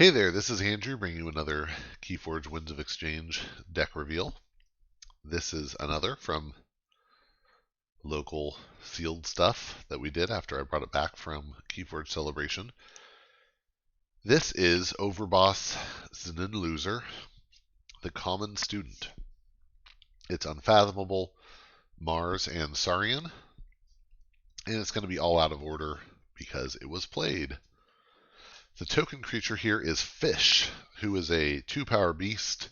Hey there, this is Andrew bringing you another Keyforge Winds of Exchange deck reveal. This is another from local sealed stuff that we did after I brought it back from Keyforge Celebration. This is Overboss Znunloser, the Common Student. It's Unfathomable, Mars, and Saurian, and it's going to be all out of order because it was played. The token creature here is Fish, who is a 2-power beast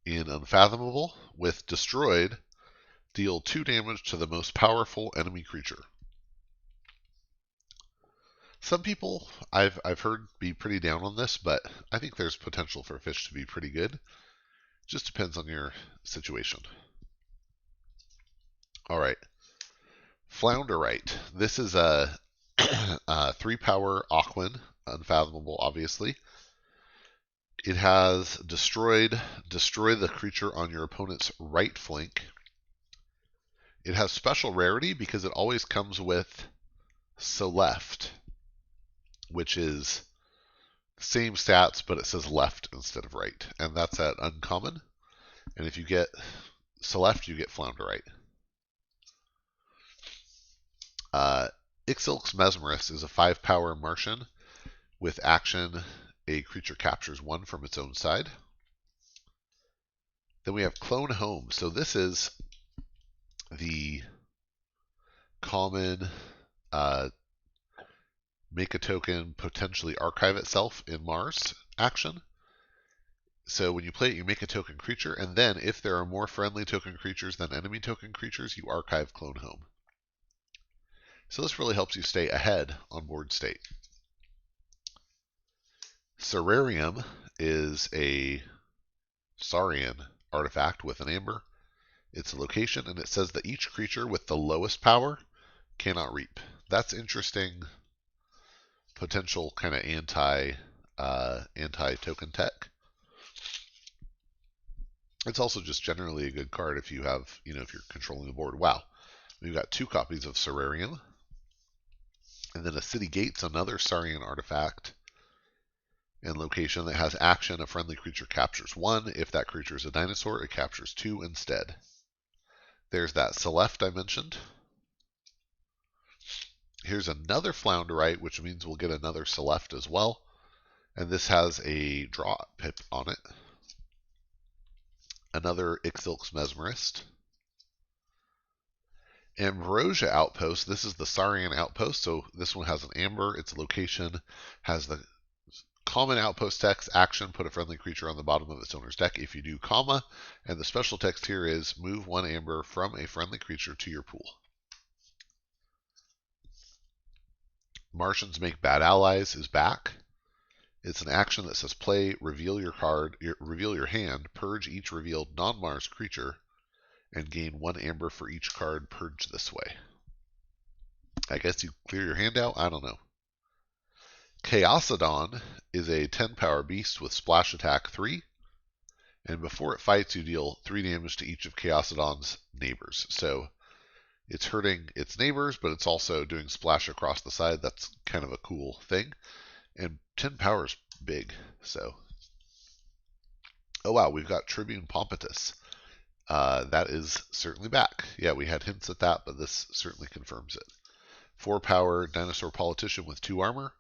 in Unfathomable. With Destroyed, deal 2 damage to the most powerful enemy creature. Some people I've heard be pretty down on this, but I think there's potential for Fish to be pretty good. Just depends on your situation. Alright. Flounderite. This is a 3-power Aquan, Unfathomable, obviously. It has destroy the creature on your opponent's right flank. It has special rarity because it always comes with Select, which is the same stats, but it says left instead of right. And that's at uncommon. And if you get Select, you get Flounderite. Ixilk's Mesmerist is a 5-power Martian. With action, a creature captures 1 from its own side. Then we have Clone Home. So this is the common make a token potentially archive itself in Mars action. So when you play it, you make a token creature, and then if there are more friendly token creatures than enemy token creatures, you archive Clone Home. So this really helps you stay ahead on board state. Cerarium is a Saurian artifact with an amber. It's a location, and it says that each creature with the lowest power cannot reap. That's interesting. Potential kind of anti-token tech. It's also just generally a good card if you have, if you're controlling the board. Wow, we've got 2 copies of Cerarium, and then a City Gates, another Saurian artifact and location that has action. A friendly creature captures 1. If that creature is a dinosaur, it captures 2 instead. There's that Select I mentioned. Here's another Flounderite, which means we'll get another Select as well. And this has a draw pip on it. Another Ixilk's Mesmerist. Ambrosia Outpost. This is the Saurian Outpost. So this one has an amber. Its location has the common outpost text, action, put a friendly creature on the bottom of its owner's deck if you do, comma, and the special text here is move 1 amber from a friendly creature to your pool. Martians Make Bad Allies is back. It's an action that says play, reveal your hand, purge each revealed non-Mars creature, and gain 1 amber for each card purged this way. I guess you clear your hand out? I don't know. Chaosodon is a 10-power beast with splash attack 3, and before it fights, you deal 3 damage to each of Chaosodon's neighbors. So it's hurting its neighbors, but it's also doing splash across the side. That's kind of a cool thing. And 10 power is big. So, oh wow, we've got Tribune Pompitus. That is certainly back. Yeah, we had hints at that, but this certainly confirms it. 4-power dinosaur politician with 2 armor.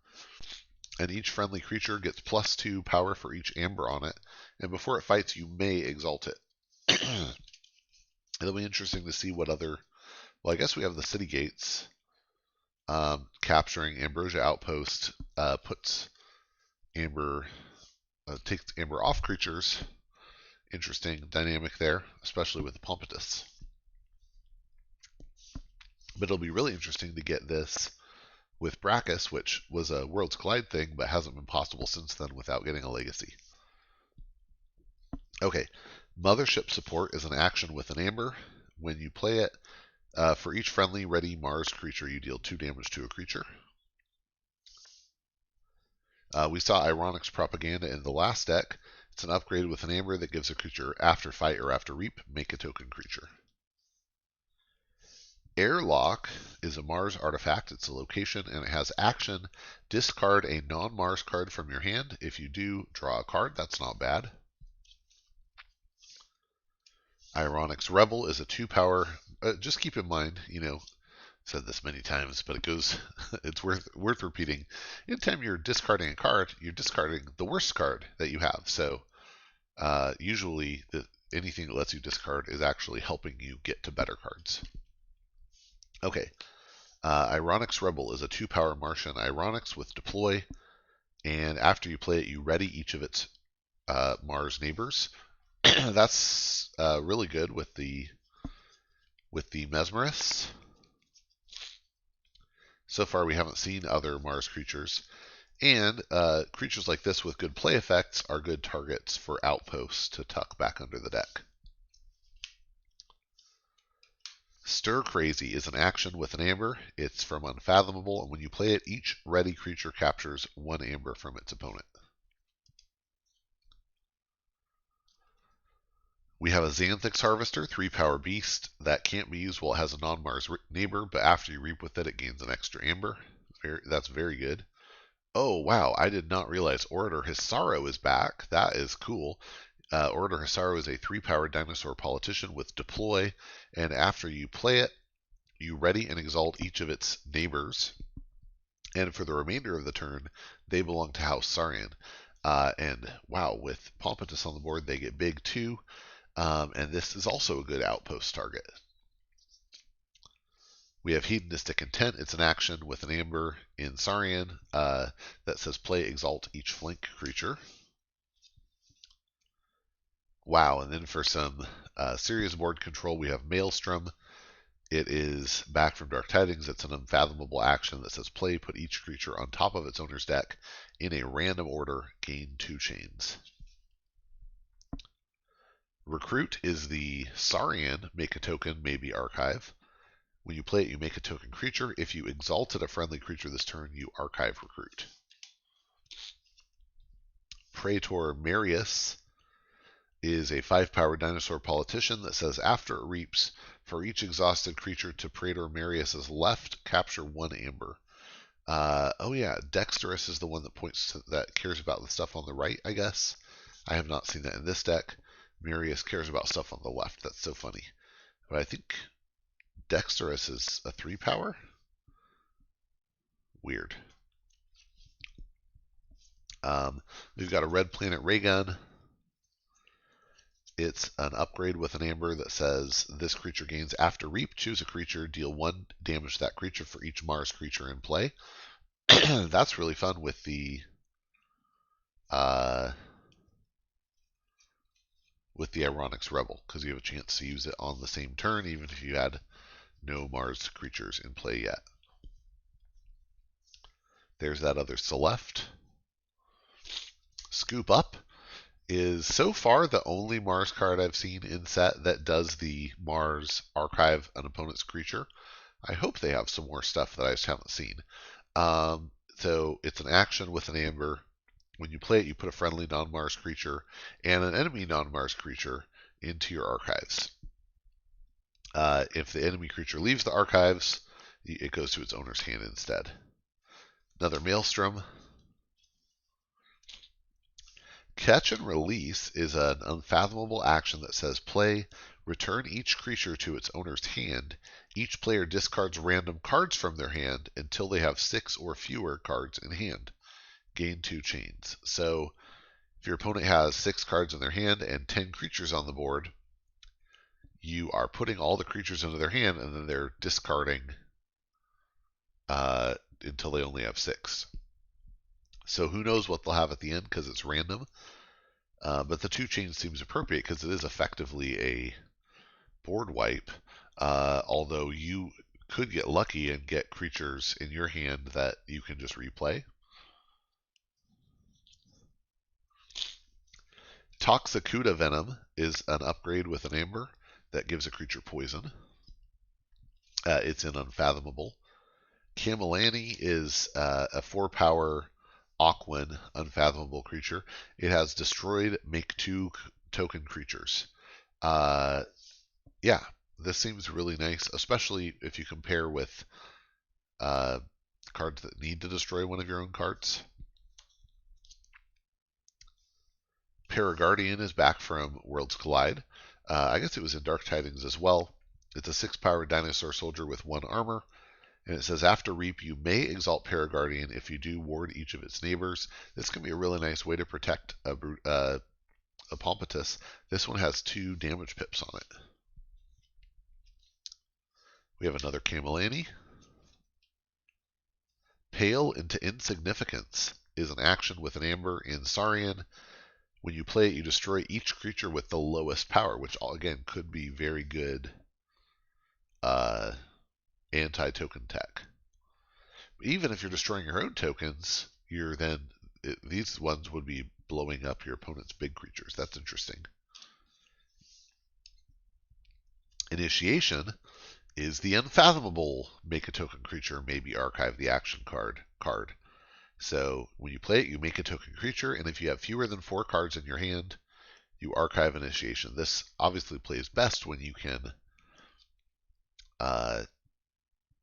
And each friendly creature gets +2 power for each amber on it. And before it fights, you may exalt it. It'll be interesting to see what other... Well, I guess we have the City Gates. Capturing Ambrosia Outpost puts amber... takes amber off creatures. Interesting dynamic there, especially with the Pompitus. But it'll be really interesting to get this with Brachus, which was a Worlds Collide thing, but hasn't been possible since then without getting a legacy. Okay, Mothership Support is an action with an amber. When you play it, for each friendly ready Mars creature, you deal 2 damage to a creature. We saw Ironic's Propaganda in the last deck. It's an upgrade with an amber that gives a creature after fight or after reap, make a token creature. Airlock is a Mars artifact. It's a location and it has action. Discard a non-Mars card from your hand. If you do, draw a card. That's not bad. Ironic's Rebel is a 2-power. Just keep in mind, said this many times, but it goes. It's worth repeating. Anytime you're discarding a card, you're discarding the worst card that you have. So usually, anything that lets you discard is actually helping you get to better cards. Okay. Ironic's Rebel is a 2-power Martian Ironics with deploy, and after you play it, you ready each of its Mars neighbors. That's really good with the Mesmerists. So far, we haven't seen other Mars creatures, and creatures like this with good play effects are good targets for Outposts to tuck back under the deck. Stir Crazy is an action with an amber. It's from Unfathomable, and when you play it, each ready creature captures 1 amber from its opponent. We have a Xanthix Harvester, 3-power beast, that can't be used while it has a non-Mars neighbor, but after you reap with it, it gains an extra amber. That's very good. Oh, wow, I did not realize Orator Hissaro is back. That is cool. Orator Hissaro is a 3-power dinosaur politician with deploy, and after you play it, you ready and exalt each of its neighbors. And for the remainder of the turn, they belong to House Saurian. And wow, with Pompitus on the board, they get big too. And this is also a good Outpost target. We have Hedonistic Intent. It's an action with an amber in Saurian that says play exalt each flank creature. Wow, and then for some serious board control, we have Maelstrom. It is back from Dark Tidings. It's an unfathomable action that says play, put each creature on top of its owner's deck in a random order, gain 2 chains. Recruit is the Saurian make a token, maybe archive. When you play it, you make a token creature. If you exalted a friendly creature this turn, you archive Recruit. Praetor Marius is a 5-power dinosaur politician that says after it reaps, for each exhausted creature to Praetor Marius's left, capture 1 amber. Oh yeah, Dexterous is the one that that cares about the stuff on the right, I guess. I have not seen that in this deck. Marius cares about stuff on the left. That's so funny. But I think Dexterous is a 3-power? Weird. We've got a Red Planet Ray Gun. It's an upgrade with an amber that says this creature gains after reap. Choose a creature, deal 1 damage to that creature for each Mars creature in play. That's really fun with the Ironic's Rebel, because you have a chance to use it on the same turn, even if you had no Mars creatures in play yet. There's that other Celeste. Scoop Up is so far the only Mars card I've seen in set that does the Mars archive an opponent's creature. I hope they have some more stuff that I just haven't seen. So it's an action with an amber. When you play it, you put a friendly non-Mars creature and an enemy non-Mars creature into your archives. If the enemy creature leaves the archives, it goes to its owner's hand instead. Another Maelstrom. Catch and Release is an unfathomable action that says play, return each creature to its owner's hand. Each player discards random cards from their hand until they have 6 or fewer cards in hand. Gain 2 chains. So if your opponent has 6 cards in their hand and 10 creatures on the board, you are putting all the creatures into their hand and then they're discarding until they only have 6. So who knows what they'll have at the end because it's random. But the 2 chains seems appropriate because it is effectively a board wipe. Although you could get lucky and get creatures in your hand that you can just replay. Toxicuda Venom is an upgrade with an amber that gives a creature poison. It's in Unfathomable. Camillani is a 4-power Aquan Unfathomable creature. It has destroyed, make 2 token creatures. Yeah, this seems really nice, especially if you compare with cards that need to destroy one of your own cards. Paraguardian is back from Worlds Collide. I guess it was in Dark Tidings as well. It's a 6-power dinosaur soldier with 1 armor. And it says, after Reap, you may exalt Paraguardian. If you do, ward each of its neighbors. This can be a really nice way to protect a Pompitus. This one has 2 damage pips on it. We have another Camelani. Pale into Insignificance is an action with an Amber in Saurian. When you play it, you destroy each creature with the lowest power, which again could be very good anti-token tech. Even if you're destroying your own tokens, these ones would be blowing up your opponent's big creatures. That's interesting. Initiation is the Unfathomable. Make a token creature, maybe archive the action card. So when you play it, you make a token creature, and if you have fewer than 4 cards in your hand, you archive Initiation. This obviously plays best when you can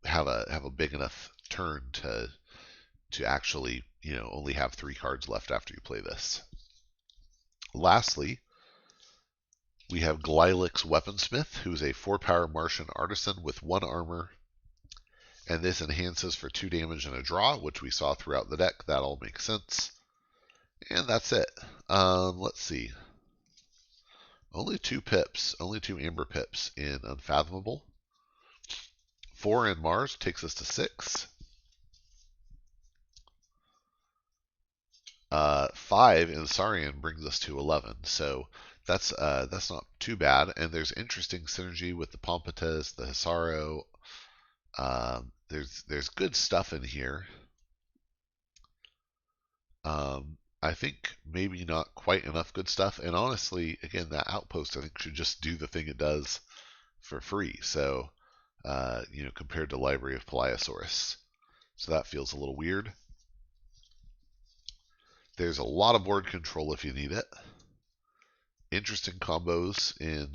have a big enough turn to actually only have 3 cards left after you play this. Lastly, we have Glylix Weaponsmith, who's a 4-power Martian artisan with 1 armor. And this enhances for 2 damage and a draw, which we saw throughout the deck. That all makes sense. And that's it. Let's see. Only 2 pips, only 2 Amber pips in Unfathomable. 4 in Mars takes us to 6. 5 in Saurian brings us to 11. So that's not too bad. And there's interesting synergy with the Pompitus, the Hissaro. There's good stuff in here. I think maybe not quite enough good stuff. And honestly, again, that Outpost I think should just do the thing it does for free. So, compared to Library of Peliosaurus. So that feels a little weird. There's a lot of board control if you need it. Interesting combos in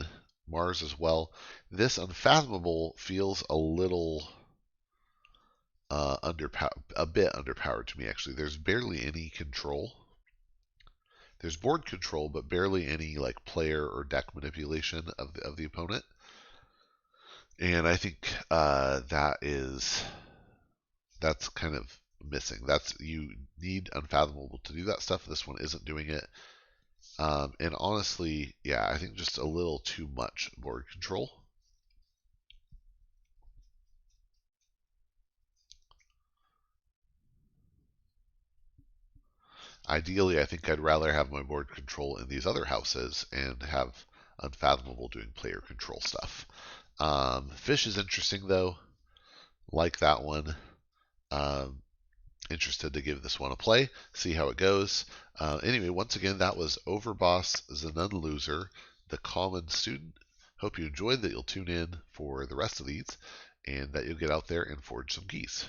Mars as well. This Unfathomable feels a little a bit underpowered to me, actually. There's barely any control. There's board control, but barely any like player or deck manipulation of the opponent. And I think that's kind of missing. You need Unfathomable to do that stuff. This one isn't doing it. And honestly, yeah, I think just a little too much board control. Ideally, I think I'd rather have my board control in these other houses and have Unfathomable doing player control stuff. Fish is interesting, though. Like that one. Interested to give this one a play, see how it goes. Anyway, once again, that was Overboss, Znunloser, the Common Student. Hope you enjoyed, that you'll tune in for the rest of these, and that you'll get out there and forge some keys.